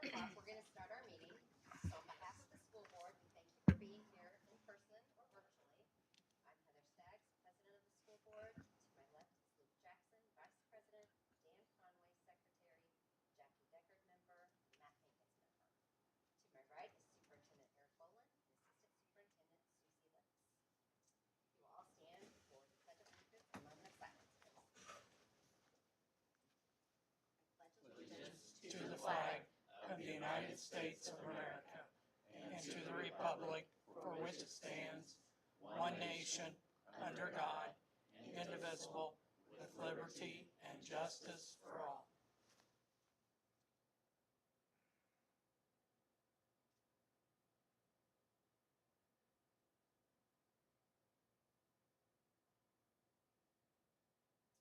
o'clock, we're going to start our meeting. So on behalf of the school board, we thank you for being here in person or virtually. I'm Heather Staggs, president of the school board. To my left is Luke Jackson, vice president, Dan Conway, secretary, Jackie Deckard, member, and Matt Hankins, member. To my right is Superintendent Eric Boland and Assistant Superintendent Susie Lenz. You will all stand for the Pledge of Allegiance and a moment of silence, please. To the flag of the United States of America and to the republic for which it stands, one nation, under God, indivisible, with liberty and justice for all.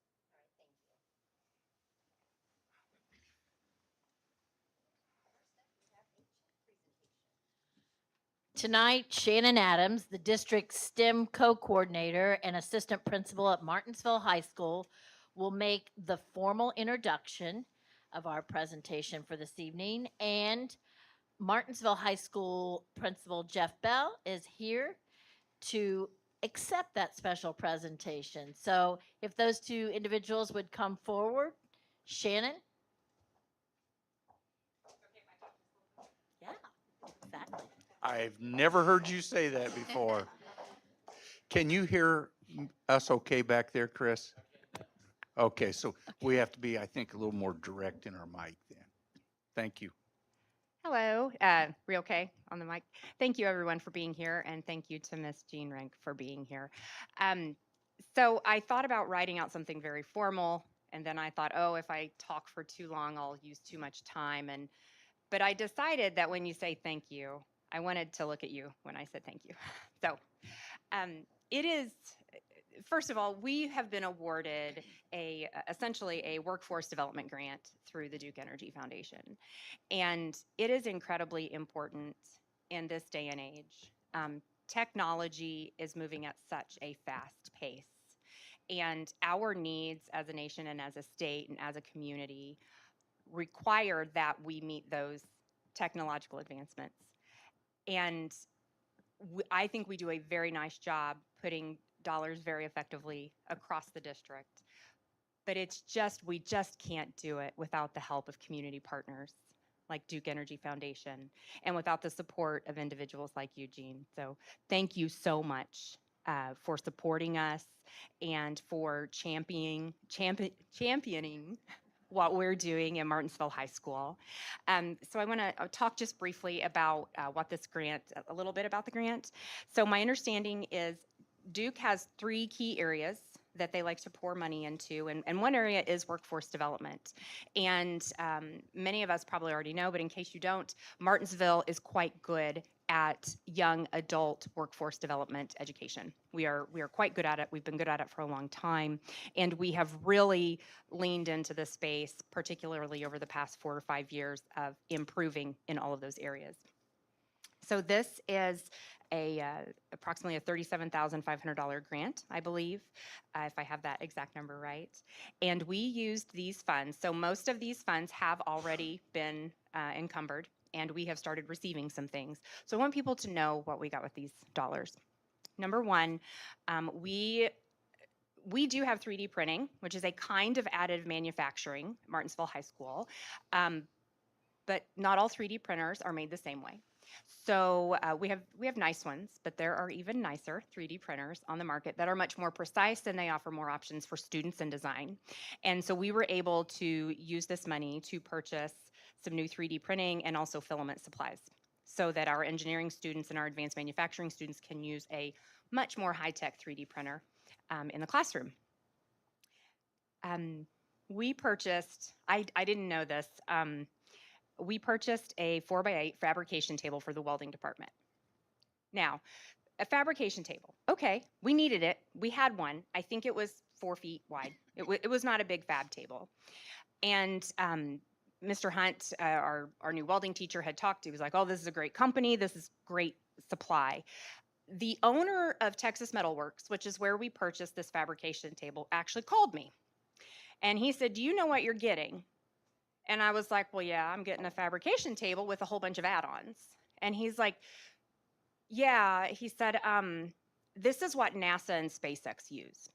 All right, thank you. First up, we have a check presentation. Tonight, Shannon Adams, the district STEM co-coordinator and assistant principal at Martinsville High School, will make the formal introduction of our presentation for this evening. And Martinsville High School principal Jeff Bell is here to accept that special presentation. So if those two individuals would come forward. Shannon? Yeah, exactly. I've never heard you say that before. Can you hear us okay back there, Chris? Okay, so we have to be, I think, a little more direct in our mic then. Thank you. Hello, we okay on the mic? Thank you everyone for being here, and thank you to Miss Jean Rank for being here. So I thought about writing out something very formal, and then I thought, oh, if I talk for too long, I'll use too much time. But I decided that when you say thank you, I wanted to look at you when I said thank you. So it is, first of all, we have been awarded essentially a workforce development grant through the Duke Energy Foundation. And it is incredibly important in this day and age. Technology is moving at such a fast pace. And our needs as a nation and as a state and as a community require that we meet those technological advancements. And I think we do a very nice job putting dollars very effectively across the district. But we just can't do it without the help of community partners like Duke Energy Foundation and without the support of individuals like Eugene. So thank you so much for supporting us and for championing what we're doing in Martinsville High School. So I want to talk just briefly about what this grant, a little bit about the grant. So my understanding is Duke has 3 key areas that they like to pour money into, and one area is workforce development. And many of us probably already know, but in case you don't, Martinsville is quite good at young adult workforce development education. We are quite good at it. We've been good at it for a long time, and we have really leaned into this space, particularly over the past 4 or 5 years of improving in all of those areas. So this is approximately a $37,500 grant, I believe, if I have that exact number right. And we used these funds. So most of these funds have already been encumbered, and we have started receiving some things. So I want people to know what we got with these dollars. Number one, we do have 3D printing, which is a kind of additive manufacturing at Martinsville High School, but not all 3D printers are made the same way. So we have nice ones, but there are even nicer 3D printers on the market that are much more precise, and they offer more options for students in design. And so we were able to use this money to purchase some new 3D printing and also filament supplies so that our engineering students and our advanced manufacturing students can use a much more high-tech 3D printer in the classroom. We purchased, I didn't know this, we purchased a 4x8 fabrication table for the welding department. Now, a fabrication table, okay, we needed it. We had one. I think it was 4 feet wide. It was not a big fab table. And Mr. Hunt, our new welding teacher, had talked. He was like, oh, this is a great company. This is great supply. The owner of Texas Metal Works, which is where we purchased this fabrication table, actually called me. And he said, do you know what you're getting? And I was like, well, yeah, I'm getting a fabrication table with a whole bunch of add-ons. And he's like, yeah, he said, this is what NASA and SpaceX use.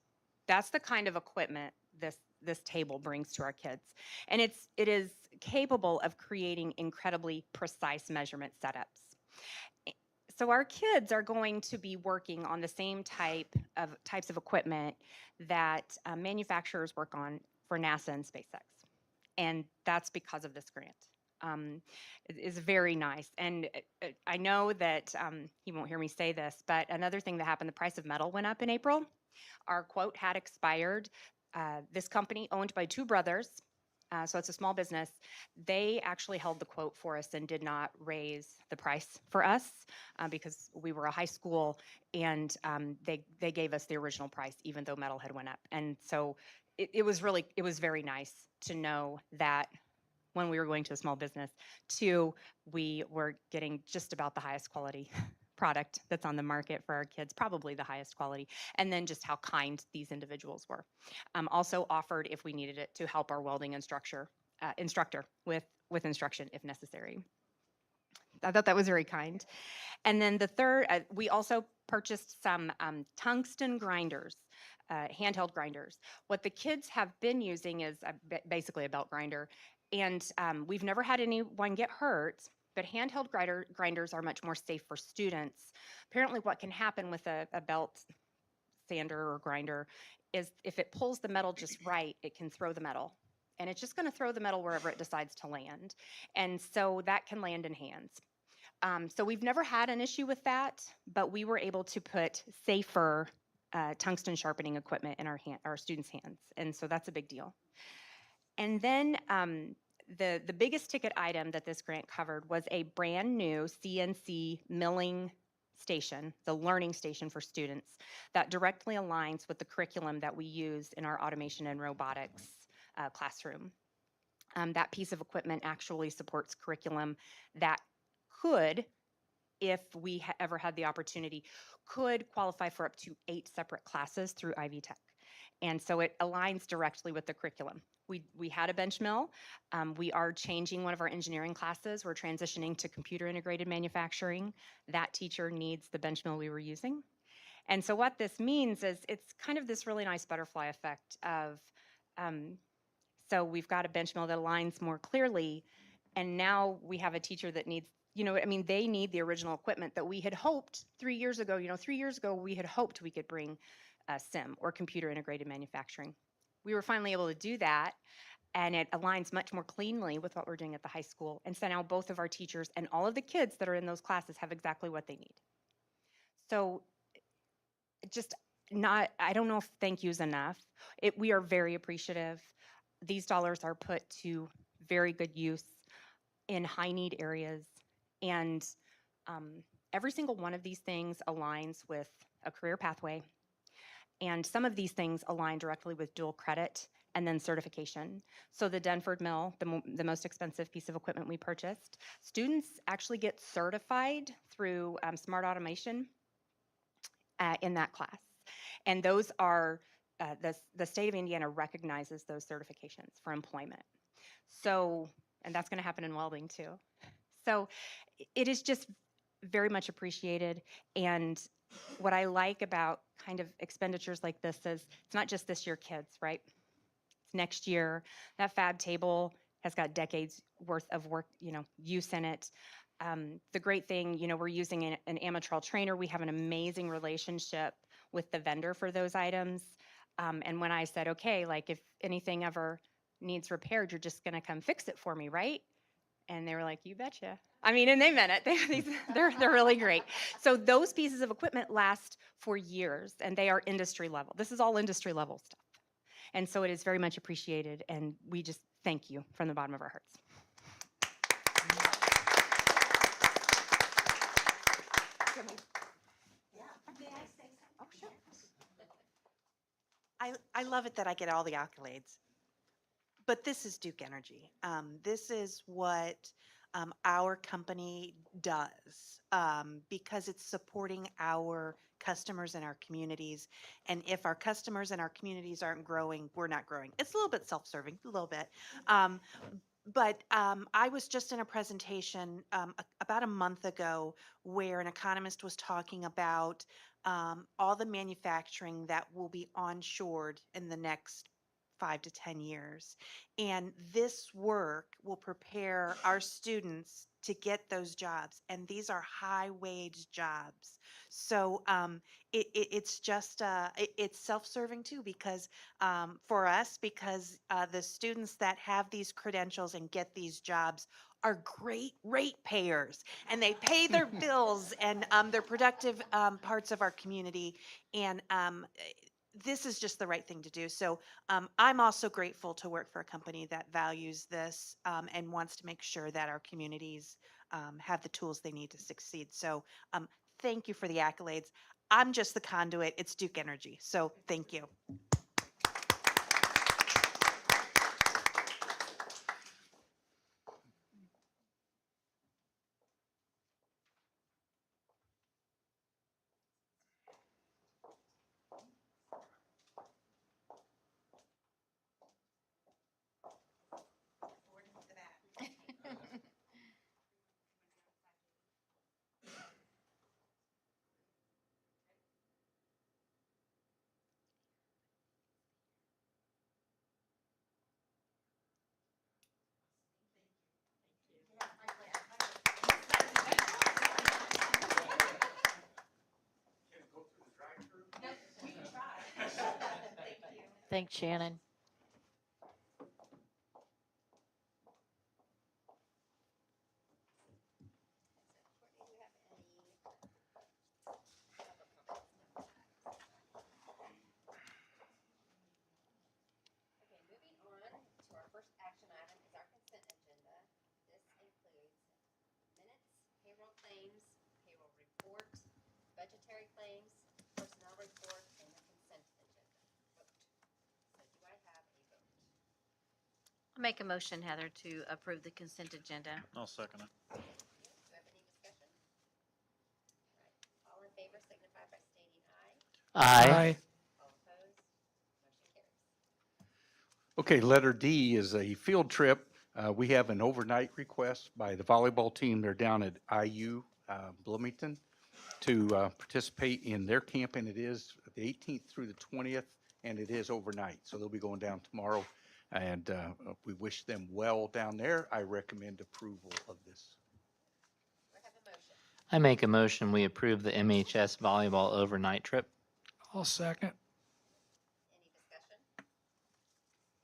That's the kind of equipment this table brings to our kids. And it is capable of creating incredibly precise measurement setups. So our kids are going to be working on the same types of equipment that manufacturers work on for NASA and SpaceX. And that's because of this grant. It is very nice. And I know that he won't hear me say this, but another thing that happened, the price of metal went up in April. Our quote had expired. This company, owned by two brothers, so it's a small business, they actually held the quote for us and did not raise the price for us because we were a high school, and they gave us the original price even though metal had went up. And so it was very nice to know that when we were going to a small business, two, we were getting just about the highest quality product that's on the market for our kids, probably the highest quality, and then just how kind these individuals were. Also offered, if we needed it, to help our welding instructor with instruction if necessary. I thought that was very kind. And then the third, we also purchased some tungsten grinders, handheld grinders. What the kids have been using is basically a belt grinder, and we've never had anyone get hurt, but handheld grinders are much more safe for students. Apparently what can happen with a belt sander or grinder is if it pulls the metal just right, it can throw the metal. And it's just going to throw the metal wherever it decides to land. And so that can land in hands. So we've never had an issue with that, but we were able to put safer tungsten sharpening equipment in our students' hands. And so that's a big deal. And then the biggest ticket item that this grant covered was a brand new CNC milling station, the learning station for students, that directly aligns with the curriculum that we use in our automation and robotics classroom. That piece of equipment actually supports curriculum that could, if we ever had the opportunity, could qualify for up to 8 separate classes through Ivy Tech. And so it aligns directly with the curriculum. We had a bench mill. We are changing one of our engineering classes. We're transitioning to computer integrated manufacturing. That teacher needs the bench mill we were using. And so what this means is it's kind of this really nice butterfly effect of, so we've got a bench mill that aligns more clearly, and now we have a teacher that needs, they need the original equipment that we had hoped 3 years ago. 3 years ago, we had hoped we could bring SIM, or computer integrated manufacturing. We were finally able to do that, and it aligns much more cleanly with what we're doing at the high school. And so now both of our teachers and all of the kids that are in those classes have exactly what they need. So I don't know if thank you is enough. We are very appreciative. These dollars are put to very good use in high need areas. And every single one of these things aligns with a career pathway. And some of these things align directly with dual credit and then certification. So the Denford Mill, the most expensive piece of equipment we purchased, students actually get certified through smart automation in that class. And those are, the state of Indiana recognizes those certifications for employment. So, and that's gonna happen in welding too. So it is just very much appreciated. And what I like about kind of expenditures like this is it's not just this year kids, right? It's next year. That fab table has got decades worth of work, use in it. The great thing, we're using an Amatrol trainer. We have an amazing relationship with the vendor for those items. And when I said, okay, like if anything ever needs repaired, you're just gonna come fix it for me, right? And they were like, you betcha. And they meant it. They're really great. So those pieces of equipment last for years, and they are industry level. This is all industry level stuff. And so it is very much appreciated, and we just thank you from the bottom of our hearts. Oh, sure. I love it that I get all the accolades. But this is Duke Energy. This is what our company does because it's supporting our customers and our communities. And if our customers and our communities aren't growing, we're not growing. It's a little bit self-serving, a little bit. But I was just in a presentation about a month ago where an economist was talking about all the manufacturing that will be onshored in the next 5 to 10 years. And this work will prepare our students to get those jobs. And these are high wage jobs. So it's just, it's self-serving too, because for us, because the students that have these credentials and get these jobs are great ratepayers, and they pay their bills, and they're productive parts of our community. And this is just the right thing to do. So I'm also grateful to work for a company that values this and wants to make sure that our communities have the tools they need to succeed. So thank you for the accolades. I'm just the conduit. It's Duke Energy. So thank you. Thanks, Shannon. Okay, moving on to our first action item is our consent agenda. This includes minutes, payroll claims, payroll report, budgetary claims, personnel report, and the consent agenda. Vote. So do I have a vote? I'll make a motion, Heather, to approve the consent agenda. I'll second it. Thank you. Do I have any discussion? All right. All in favor signify by stating aye. Aye. All opposed? Motion carries. Okay, letter D is a field trip. We have an overnight request by the volleyball team. They're down at IU Bloomington to participate in their camp, and it is the 18th through the 20th, and it is overnight. So they'll be going down tomorrow, and we wish them well down there. I recommend approval of this. Do I have a motion? I make a motion, we approve the MHS volleyball overnight trip. I'll second. Any discussion?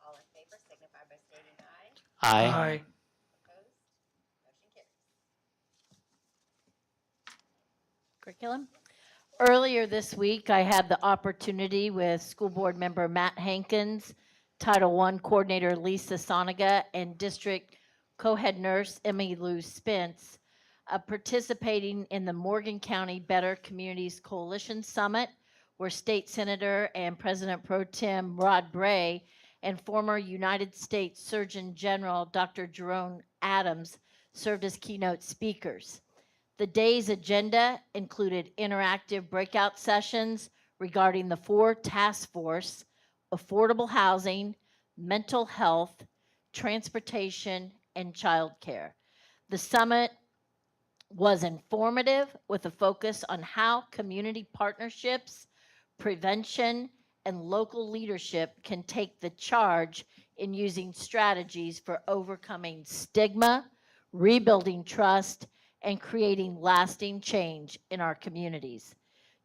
All in favor signify by stating aye. Aye. Opposed? Motion carries. Curriculum. Earlier this week, I had the opportunity with school board member Matt Hankins, Title I coordinator Lisa Soniga, and district co-head nurse Emily Lou Spence, participating in the Morgan County Better Communities Coalition Summit, where State Senator and President Pro Tem Rod Bray and former United States Surgeon General Dr. Jerome Adams served as keynote speakers. The day's agenda included interactive breakout sessions regarding the 4 task force, affordable housing, mental health, transportation, and childcare. The summit was informative with a focus on how community partnerships, prevention, and local leadership can take the charge in using strategies for overcoming stigma, rebuilding trust, and creating lasting change in our communities.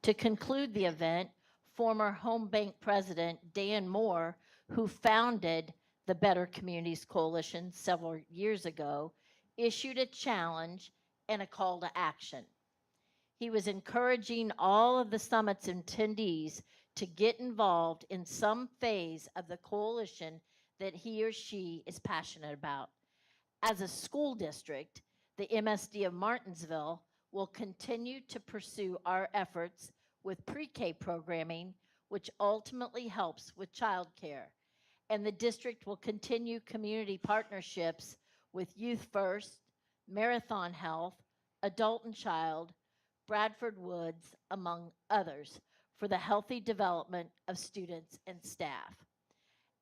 To conclude the event, former Home Bank President Dan Moore, who founded the Better Communities Coalition several years ago, issued a challenge and a call to action. He was encouraging all of the summit's attendees to get involved in some phase of the coalition that he or she is passionate about. As a school district, the MSD of Martinsville will continue to pursue our efforts with pre-K programming, which ultimately helps with childcare. And the district will continue community partnerships with Youth First, Marathon Health, Adult and Child, Bradford Woods, among others, for the healthy development of students and staff.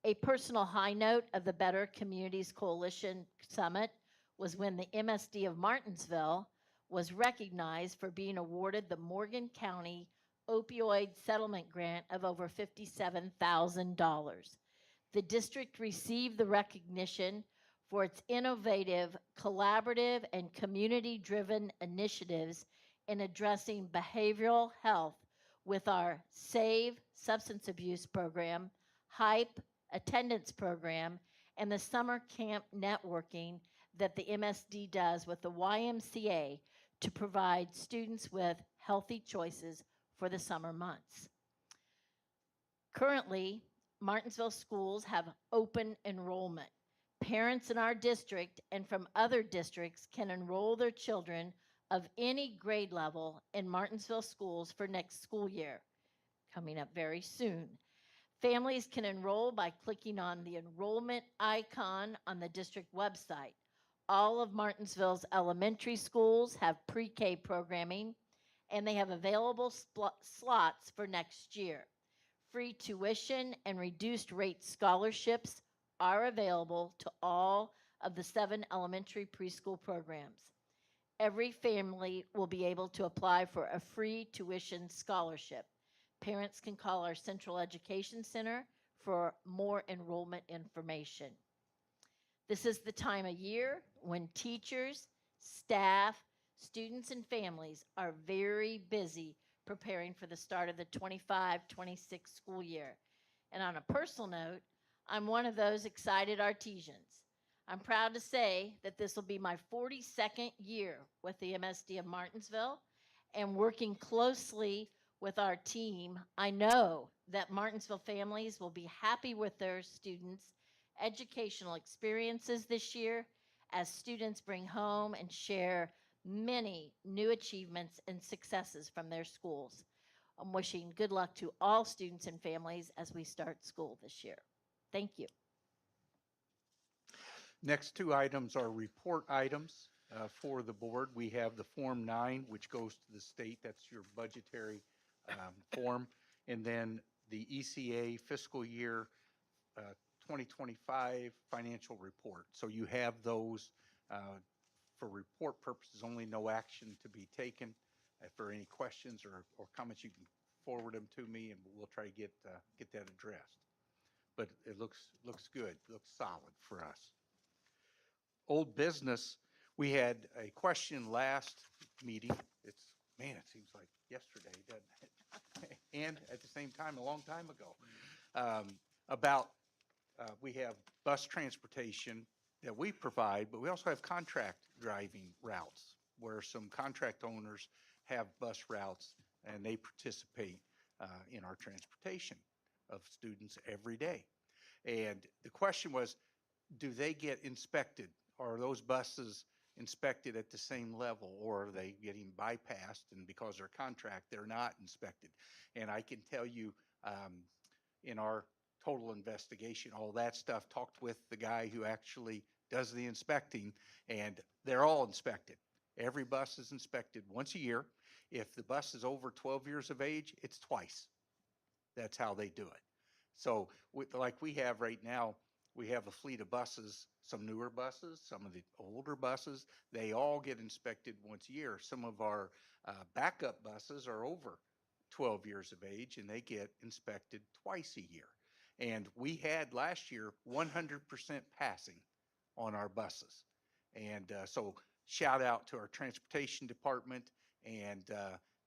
A personal high note of the Better Communities Coalition Summit was when the MSD of Martinsville was recognized for being awarded the Morgan County Opioid Settlement Grant of over $57,000. The district received the recognition for its innovative, collaborative, and community-driven initiatives in addressing behavioral health with our SAVE substance abuse program, HYPE attendance program, and the summer camp networking that the MSD does with the YMCA to provide students with healthy choices for the summer months. Currently, Martinsville schools have open enrollment. Parents in our district and from other districts can enroll their children of any grade level in Martinsville schools for next school year, coming up very soon. Families can enroll by clicking on the enrollment icon on the district website. All of Martinsville's elementary schools have pre-K programming, and they have available slots for next year. Free tuition and reduced rate scholarships are available to all of the 7 elementary preschool programs. Every family will be able to apply for a free tuition scholarship. Parents can call our Central Education Center for more enrollment information. This is the time of year when teachers, staff, students, and families are very busy preparing for the start of the 25-26 school year. And on a personal note, I'm one of those excited artisans. I'm proud to say that this will be my 42nd year with the MSD of Martinsville, and working closely with our team, I know that Martinsville families will be happy with their students' educational experiences this year as students bring home and share many new achievements and successes from their schools. I'm wishing good luck to all students and families as we start school this year. Thank you. Next 2 items are report items for the board. We have the Form 9, which goes to the state. That's your budgetary form. And then the ECA fiscal year 2025 financial report. So you have those for report purposes only, no action to be taken. If there are any questions or comments, you can forward them to me and we'll try to get that addressed. But it looks good, looks solid for us. Old business, we had a question last meeting. It seems like yesterday, doesn't it? And at the same time, a long time ago, about we have bus transportation that we provide, but we also have contract driving routes where some contract owners have bus routes and they participate in our transportation of students every day. And the question was, do they get inspected? Are those buses inspected at the same level, or are they getting bypassed, and because they're contract, they're not inspected? And I can tell you, in our total investigation, all that stuff, talked with the guy who actually does the inspecting, and they're all inspected. Every bus is inspected once a year. If the bus is over 12 years of age, it's twice. That's how they do it. So like we have right now, we have a fleet of buses, some newer buses, some of the older buses. They all get inspected once a year. Some of our backup buses are over 12 years of age, and they get inspected twice a year. And we had last year 100% passing on our buses. And so shout out to our transportation department and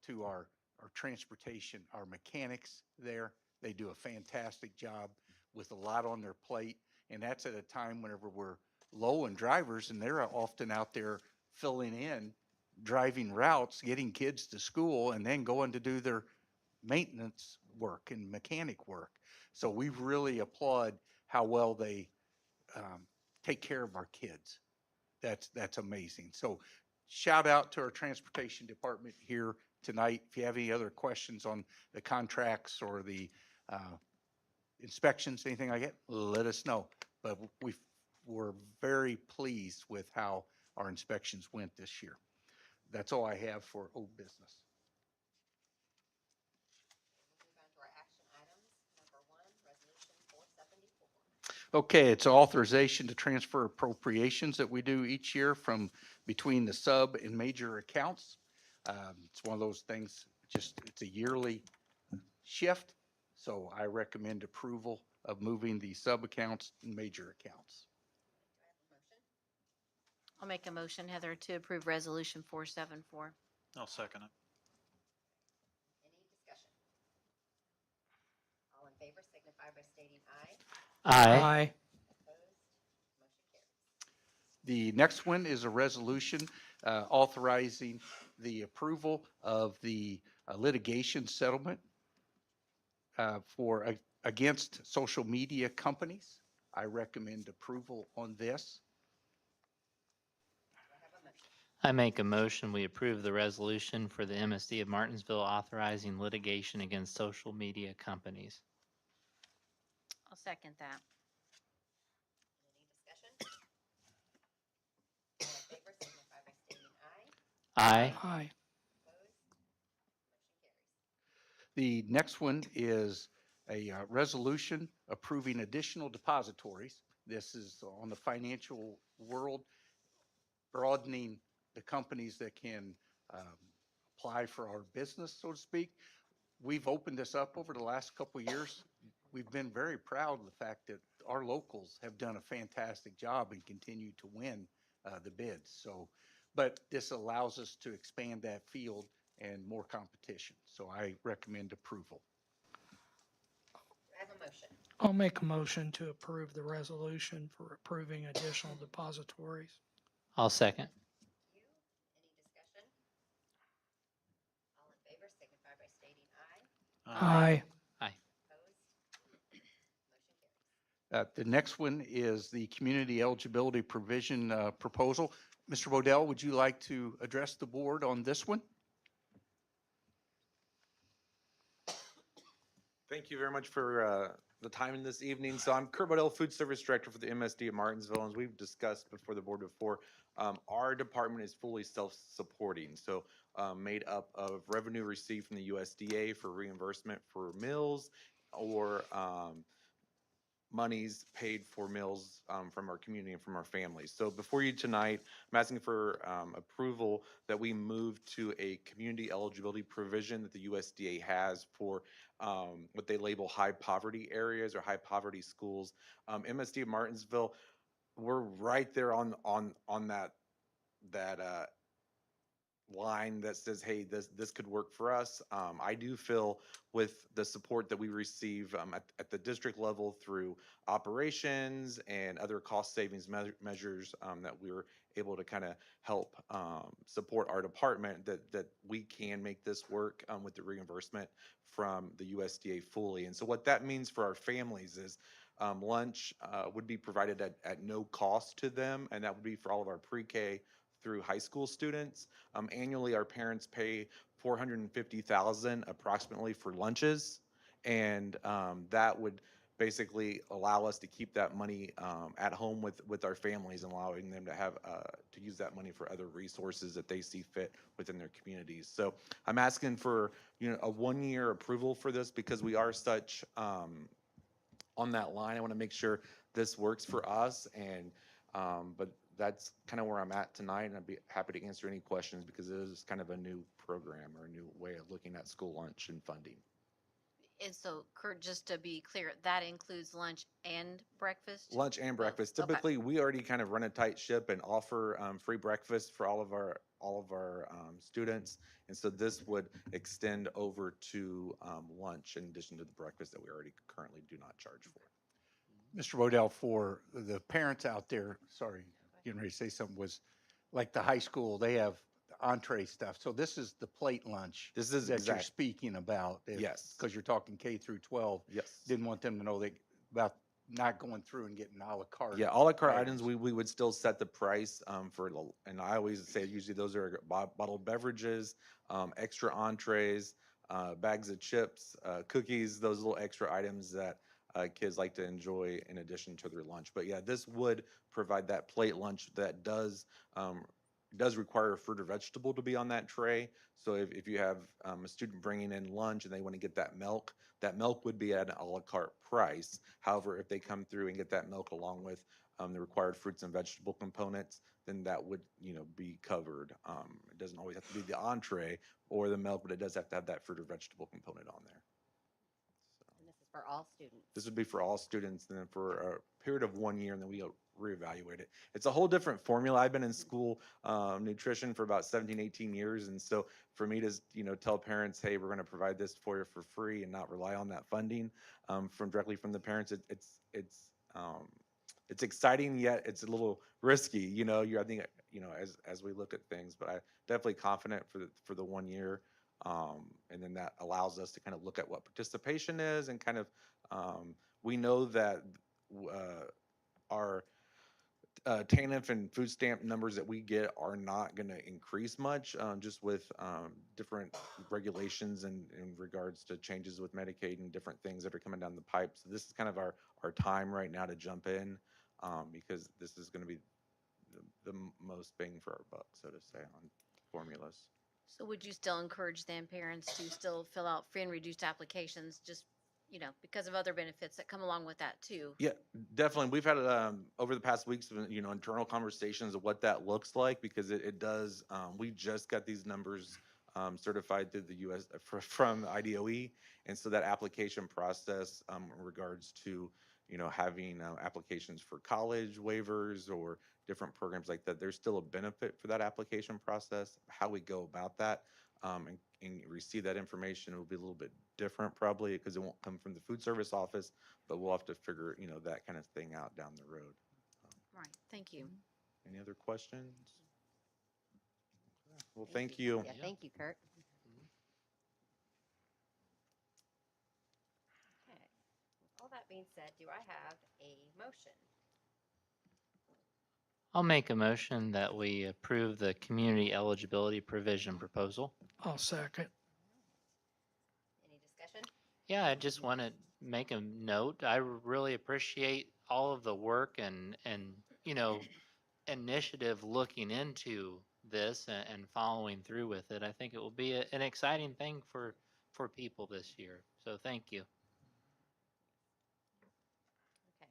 to our transportation, our mechanics there. They do a fantastic job with a lot on their plate. And that's at a time whenever we're low in drivers, and they're often out there filling in, driving routes, getting kids to school, and then going to do their maintenance work and mechanic work. So we really applaud how well they take care of our kids. That's amazing. So shout out to our transportation department here tonight. If you have any other questions on the contracts or the inspections, anything like that, let us know. But we're very pleased with how our inspections went this year. That's all I have for old business. We'll move on to our action items. Number 1, Resolution 474. Okay, it's authorization to transfer appropriations that we do each year from between the sub and major accounts. It's one of those things, just, it's a yearly shift. So I recommend approval of moving the sub accounts and major accounts. I'll make a motion, Heather, to approve Resolution 474. I'll second it. Any discussion? All in favor signify by stating aye. Aye. Opposed? Motion carries. The next one is a resolution authorizing the approval of the litigation settlement against social media companies. I recommend approval on this. Do I have a motion? I make a motion, we approve the resolution for the MSD of Martinsville authorizing litigation against social media companies. I'll second that. Any discussion? All in favor signify by stating aye. Aye. Aye. Opposed? Motion carries. The next one is a resolution approving additional depositories. This is on the financial world, broadening the companies that can apply for our business, so to speak. We've opened this up over the last couple of years. We've been very proud of the fact that our locals have done a fantastic job and continue to win the bids. So, but this allows us to expand that field and more competition. So I recommend approval. Do I have a motion? I'll make a motion to approve the resolution for approving additional depositories. I'll second. You. Any discussion? All in favor signify by stating aye. Aye. Opposed? Motion carries. The next one is the community eligibility provision proposal. Mr. Bodell, would you like to address the board on this one? Thank you very much for the time in this evening. So I'm Kurt Bodell, Food Service Director for the MSD of Martinsville. As we've discussed before the board before, our department is fully self-supporting. So made up of revenue received from the USDA for reimbursement for meals or monies paid for meals from our community and from our families. So before you tonight, I'm asking for approval that we move to a community eligibility provision that the USDA has for what they label high poverty areas or high poverty schools. MSD of Martinsville, we're right there on that line that says, hey, this could work for us. I do feel with the support that we receive at the district level through operations and other cost savings measures that we're able to kind of help support our department, that we can make this work with the reimbursement from the USDA fully. And so what that means for our families is lunch would be provided at no cost to them, and that would be for all of our pre-K through high school students. Annually, our parents pay $450,000 approximately for lunches, and that would basically allow us to keep that money at home with our families, and allowing them to have to use that money for other resources that they see fit within their communities. So I'm asking for a 1-year approval for this because we are such on that line. I want to make sure this works for us, and but that's kind of where I'm at tonight, and I'd be happy to answer any questions because it is kind of a new program or a new way of looking at school lunch and funding. And so, Kurt, just to be clear, that includes lunch and breakfast? Lunch and breakfast. Okay. Typically, we already kind of run a tight ship and offer free breakfast for all of our students, and so this would extend over to lunch in addition to the breakfast that we already currently do not charge for. Mr. Bodell, for the parents out there, sorry, getting ready to say something, was like the high school, they have entree stuff. So this is the plate lunch This is that you're speaking about. Yes. Because you're talking K through 12. Yes. Didn't want them to know about not going through and getting a la carte. Yeah, a la carte items, we would still set the price for, and I always say usually those are bottled beverages, extra entrees, bags of chips, cookies, those little extra items that kids like to enjoy in addition to their lunch. But yeah, this would provide that plate lunch that does does require a fruit or vegetable to be on that tray. So if you have a student bringing in lunch and they want to get that milk would be at an a la carte price. However, if they come through and get that milk along with the required fruits and vegetable components, then that would, be covered. It doesn't always have to be the entree or the milk, but it does have to have that fruit or vegetable component on there. And this is for all students. This would be for all students, and then for a period of 1 year, and then we reevaluate it. It's a whole different formula. I've been in school nutrition for about 17, 18 years, and so for me to, tell parents, hey, we're going to provide this for you for free and not rely on that funding from directly from the parents, it's exciting, yet it's a little risky. I think, as we look at things, but I definitely confident for the 1 year. And then that allows us to kind of look at what participation is and kind of, we know that our TANF and food stamp numbers that we get are not going to increase much, just with different regulations and in regards to changes with Medicaid and different things that are coming down the pipe. So this is kind of our time right now to jump in, because this is going to be the most bang for our buck, so to say, on formulas. So would you still encourage then parents to still fill out free and reduced applications, just, because of other benefits that come along with that too? Yeah, definitely. We've had over the past weeks, internal conversations of what that looks like, because it does. We just got these numbers certified through the U.S. From IDOE, and so that application process in regards to having applications for college waivers or different programs like that, there's still a benefit for that application process. How we go about that and receive that information will be a little bit different probably, because it won't come from the food service office, but we'll have to figure that kind of thing out down the road. Right, thank you. Any other questions? Well, thank you. Yeah, thank you, Kurt. Okay. With all that being said, do I have a motion? I'll make a motion that we approve the community eligibility provision proposal. I'll second. Any discussion? Yeah, I just want to make a note. I really appreciate all of the work and initiative looking into this and following through with it. I think it will be an exciting thing for people this year. So thank you. Okay.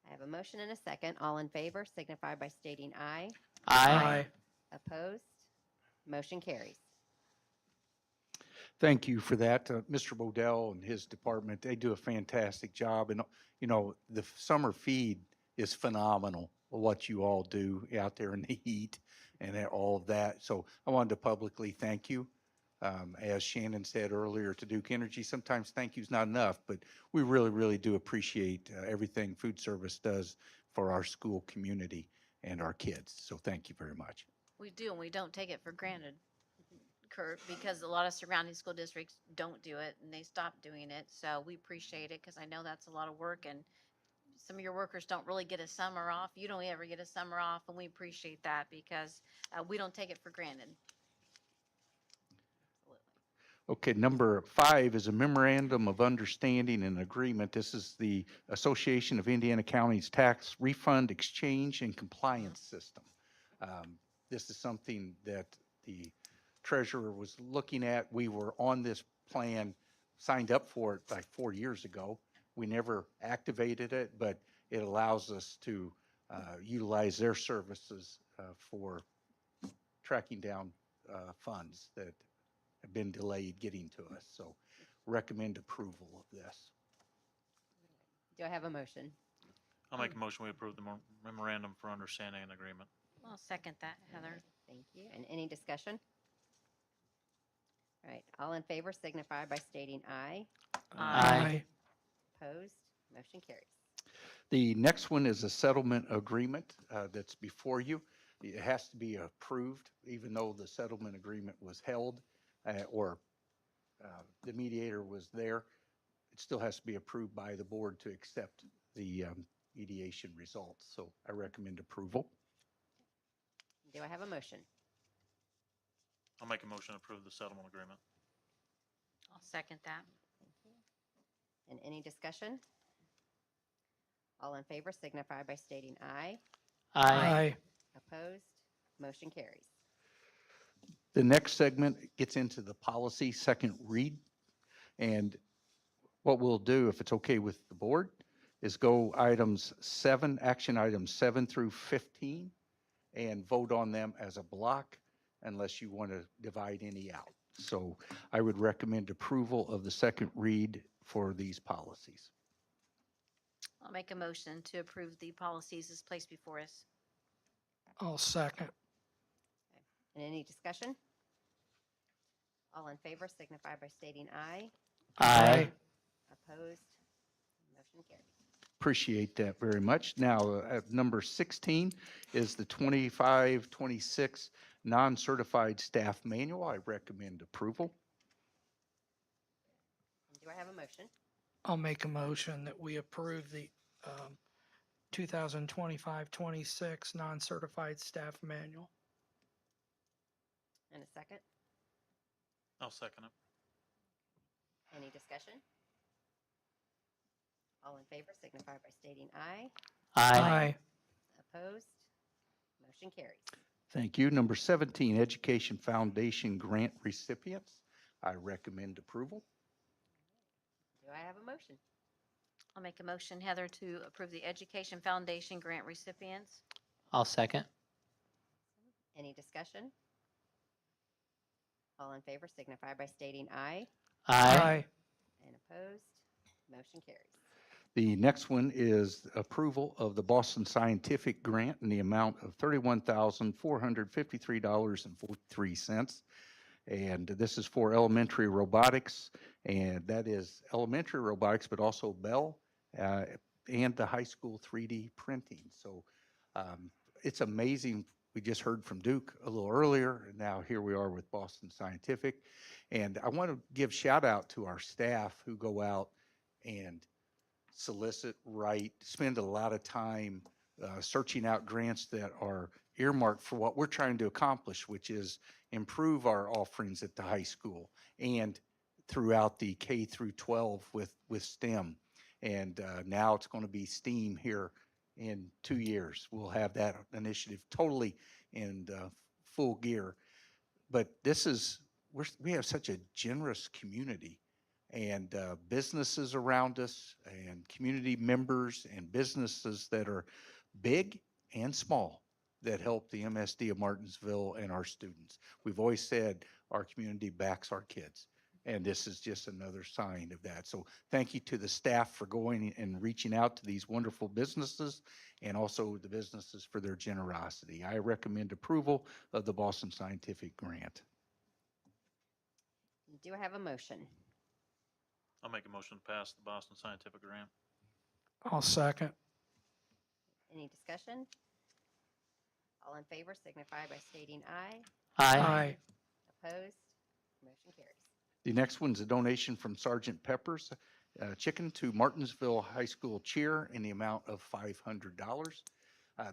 I have a motion and a second. All in favor signify by stating aye. Aye. Opposed? Motion carries. Thank you for that. Mr. Bodell and his department, they do a fantastic job. And, the summer feed is phenomenal, what you all do out there in the heat and all of that. So I wanted to publicly thank you. As Shannon said earlier to Duke Energy, sometimes thank you's not enough, but we really, really do appreciate everything food service does for our school community and our kids. So thank you very much. We do, and we don't take it for granted, Kurt, because a lot of surrounding school districts don't do it and they stop doing it. So we appreciate it, because I know that's a lot of work, and some of your workers don't really get a summer off. You don't ever get a summer off, and we appreciate that because we don't take it for granted. Absolutely. Okay, number 5 is a memorandum of understanding and agreement. This is the Association of Indiana Counties Tax Refund Exchange and Compliance System. This is something that the treasurer was looking at. We were on this plan, signed up for it like 4 years ago. We never activated it, but it allows us to utilize their services for tracking down funds that have been delayed getting to us. So recommend approval of this. Do I have a motion? I'll make a motion we approve the memorandum for understanding and agreement. I'll second that, Heather. Thank you. And any discussion? All right, all in favor signify by stating aye. Aye. Opposed? Motion carries. The next one is a settlement agreement that's before you. It has to be approved, even though the settlement agreement was held or the mediator was there. It still has to be approved by the board to accept the mediation results. So I recommend approval. Do I have a motion? I'll make a motion to approve the settlement agreement. I'll second that. Thank you. And any discussion? All in favor signify by stating aye. Aye. Opposed? Motion carries. The next segment gets into the policy second read. And what we'll do, if it's okay with the board, is go action items 7 through 15, and vote on them as a block unless you want to divide any out. So I would recommend approval of the second read for these policies. I'll make a motion to approve the policies as placed before us. I'll second. And any discussion? All in favor signify by stating aye. Aye. Opposed? Motion carries. Appreciate that very much. Now, at number 16 is the 25-26 non-certified staff manual. I recommend approval. Do I have a motion? I'll make a motion that we approve the 2025-26 non-certified staff manual. And a second? I'll second it. Any discussion? All in favor signify by stating aye. Aye. Opposed? Motion carries. Thank you. Number 17, Education Foundation grant recipients. I recommend approval. Do I have a motion? I'll make a motion, Heather, to approve the Education Foundation grant recipients. I'll second. Any discussion? All in favor signify by stating aye. Aye. And opposed? Motion carries. The next one is approval of the Boston Scientific grant in the amount of $31,453.43. And this is for elementary robotics, and that is elementary robotics, but also Bell and the high school 3D printing. So it's amazing. We just heard from Duke a little earlier, and now here we are with Boston Scientific. And I want to give shout out to our staff who go out and solicit, write, spend a lot of time searching out grants that are earmarked for what we're trying to accomplish, which is improve our offerings at the high school and throughout the K through 12 with STEM. And now it's going to be STEAM here in 2 years. We'll have that initiative totally in full gear. But this is, we have such a generous community, and businesses around us and community members and businesses that are big and small that help the MSD of Martinsville and our students. We've always said our community backs our kids, and this is just another sign of that. So thank you to the staff for going and reaching out to these wonderful businesses, and also the businesses for their generosity. I recommend approval of the Boston Scientific grant. Do I have a motion? I'll make a motion to pass the Boston Scientific grant. I'll second. Any discussion? All in favor signify by stating aye. Aye. Opposed? Motion carries. The next one's a donation from Sergeant Pepper's Chicken to Martinsville High School Cheer in the amount of $500.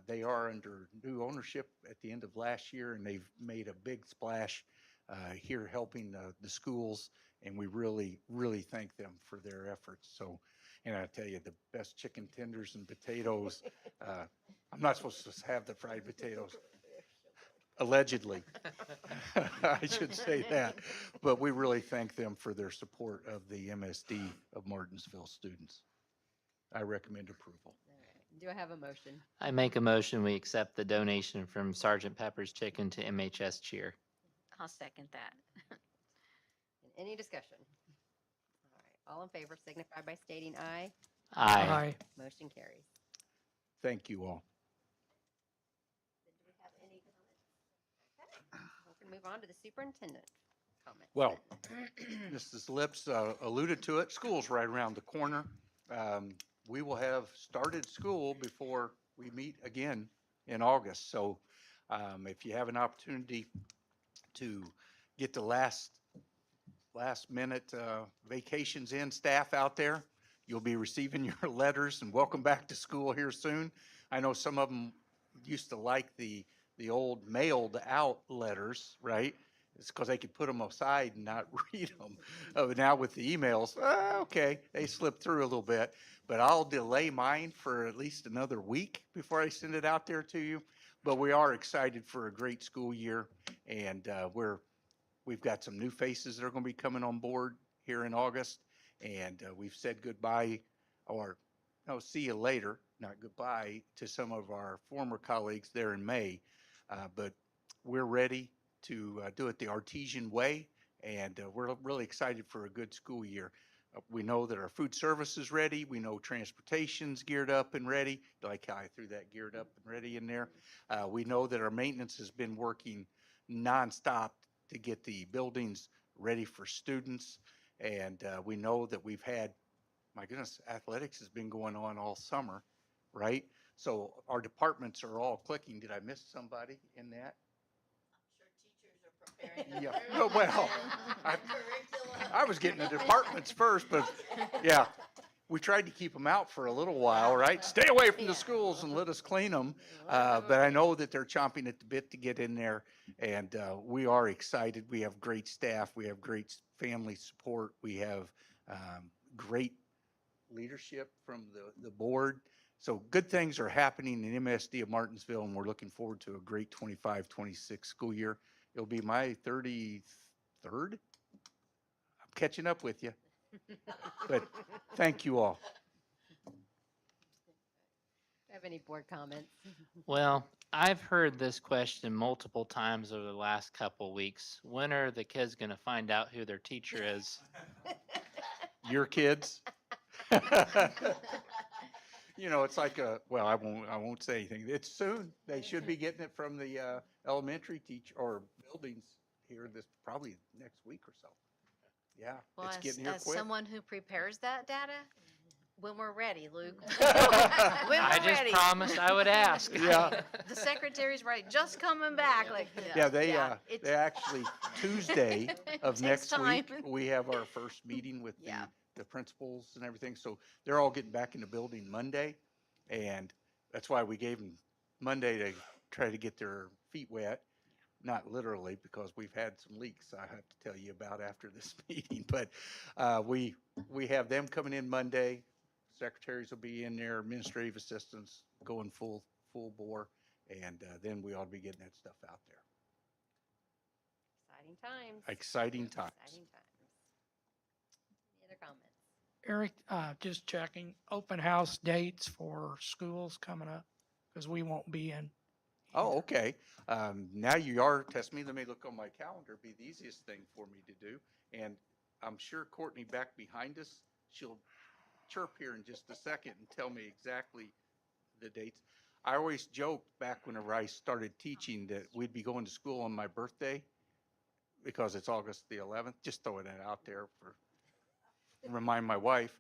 They are under new ownership at the end of last year, and they've made a big splash here helping the schools, and we really, really thank them for their efforts. So, and I tell you, the best chicken tenders and potatoes, I'm not supposed to have the fried potatoes. Allegedly. I should say that. But we really thank them for their support of the MSD of Martinsville students. I recommend approval. All right. Do I have a motion? I make a motion, we accept the donation from Sergeant Pepper's Chicken to MHS Cheer. I'll second that. Any discussion? All right. All in favor signify by stating aye. Aye. Motion carries. Thank you all. Do we have any comments? Okay. We can move on to the superintendent comments. Well, Mrs. Lips alluded to it. School's right around the corner. We will have started school before we meet again in August. So if you have an opportunity to get the last minute vacations in, staff out there, you'll be receiving your letters, and welcome back to school here soon. I know some of them used to like the old mailed out letters, right? It's because they could put them aside and not read them. But now with the emails, okay, they slip through a little bit. But I'll delay mine for at least another week before I send it out there to you. But we are excited for a great school year, and we've got some new faces that are going to be coming on board here in August, and we've said goodbye, or no, see you later, not goodbye, to some of our former colleagues there in May. But we're ready to do it the artesian way, and we're really excited for a good school year. We know that our food service is ready. We know transportation's geared up and ready. You like how I threw that geared up and ready in there? We know that our maintenance has been working nonstop to get the buildings ready for students. And we know that we've had, my goodness, athletics has been going on all summer, right? So our departments are all clicking. Did I miss somebody in that? Yeah, oh, well, I was getting the departments first, but yeah, we tried to keep them out for a little while, right? Stay away from the schools and let us clean them. But I know that they're chomping at the bit to get in there, and we are excited. We have great staff. We have great family support. We have great leadership from the board. So good things are happening in MSD of Martinsville, and we're looking forward to a great 25-26 school year. It'll be my 33rd. I'm catching up with you. But thank you all. Have any board comments? Well, I've heard this question multiple times over the last couple weeks. When are the kids going to find out who their teacher is? Your kids? You know, it's like well, I won't say anything. It's soon. They should be getting it from the elementary teacher or buildings here this probably next week or so. Yeah, Well, it's as, getting here as quick. someone who prepares that data, when we're ready, Luke. I just ready. promised I would ask. Yeah. The secretary's ready, just coming back, like. Yeah, they it's- actually Tuesday of takes next week, time. we have our first meeting with Yeah. the principals and everything. So they're all getting back in the building Monday. And that's why we gave them Monday to try to get their feet wet. Not literally, because we've had some leaks I have to tell you about after this meeting. But we have them coming in Monday. Secretaries will be in there, administrative assistants going full bore. And then we ought to be getting that stuff out there. Exciting times. Exciting times. Exciting times. Any other comments? Eric, just checking, open house dates for schools coming up, because we won't be in. Oh, okay. Now you are testing me. Let me look on my calendar. Be the easiest thing for me to do. And I'm sure Courtney back behind us, she'll chirp here in just a second and tell me exactly the dates. I always joked back whenever I started teaching that we'd be going to school on my birthday because it's August the 11th. Just throwing that out there for remind my wife.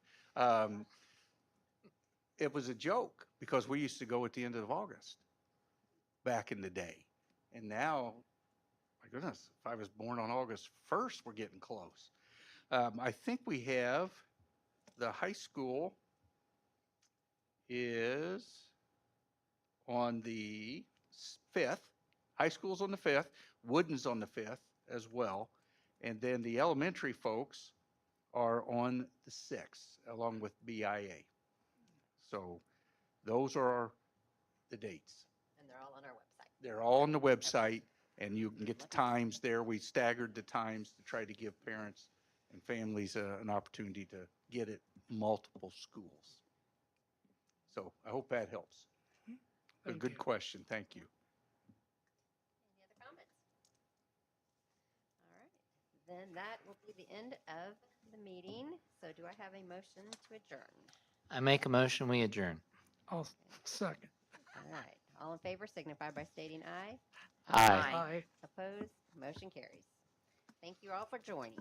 It was a joke because we used to go at the end of August back in the day. And now, my goodness, if I was born on August 1st, we're getting close. I think we have the high school is on the 5th. High school's on the 5th. Wooden's on the 5th as well. And then the elementary folks are on the 6th, along with BIA. So those are the dates. And they're all on our website. They're all on the website, and you can get the times there. We staggered the times to try to give parents and families an opportunity to get at multiple schools. So I hope that helps. A Thank good you. question. Thank you. Any other comments? All right, then that will be the end of the meeting. So do I have a motion to adjourn? I make a motion, we adjourn. I'll second. All right, all in favor signify by stating aye. Aye. Aye. Opposed, motion carries. Thank you all for joining.